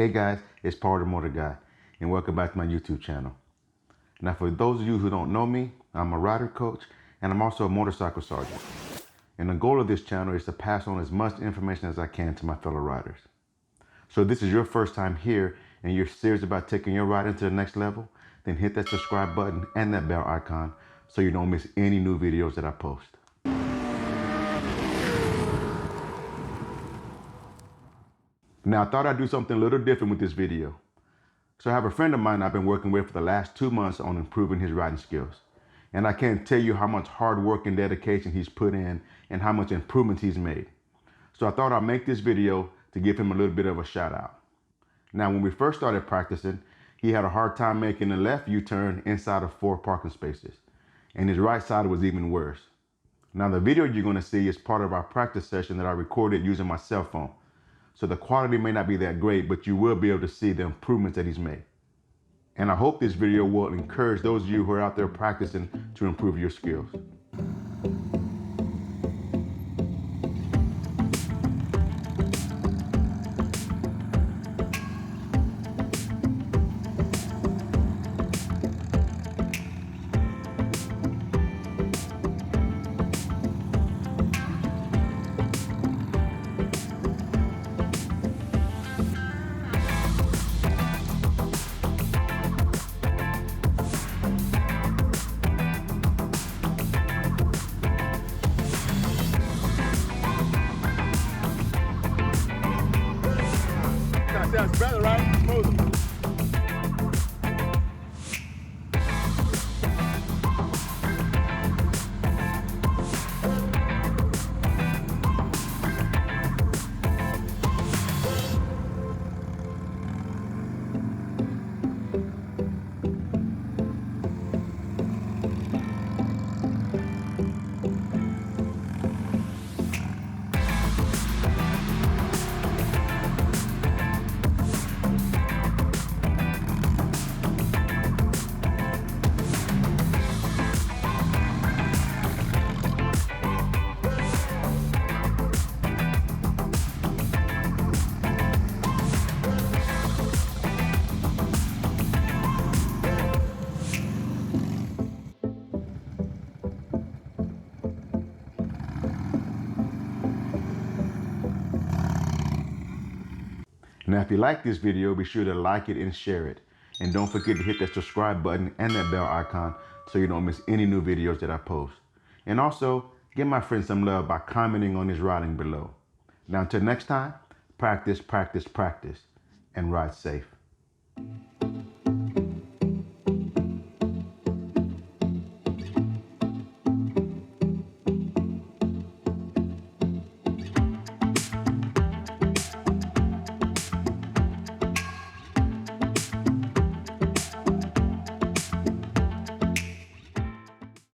Hey guys, it's Paul the Motor Guy, and welcome back to my YouTube channel. Now for those of you who don't know me, I'm a rider coach, and I'm also a motorcycle sergeant. And the goal of this channel is to pass on as much information as I can to my fellow riders. So if this is your first time here, and you're serious about taking your riding to the next level, then hit that subscribe button and that bell icon so you don't miss any new videos that I post. Now I thought I'd do something a little different with this video. So I have a friend of mine I've been working with for the last 2 months on improving his riding skills. And I can't tell you how much hard work and dedication he's put in and how much improvements he's made. So I thought I'd make this video to give him a little bit of a shout out. Now when we first started practicing, he had a hard time making a left U-turn inside of 4 parking spaces. And his right side was even worse. Now the video you're going to see is part of our practice session that I recorded using my cell phone. So the quality may not be that great, but you will be able to see the improvements that he's made. And I hope this video will encourage those of you who are out there practicing to improve your skills. Sounds better, right? Smooth. Now if you like this video, be sure to like it and share it. And don't forget to hit that subscribe button and that bell icon so you don't miss any new videos that I post. And also, give my friend some love by commenting on his riding below. Now until next time, practice, practice, practice, and ride safe.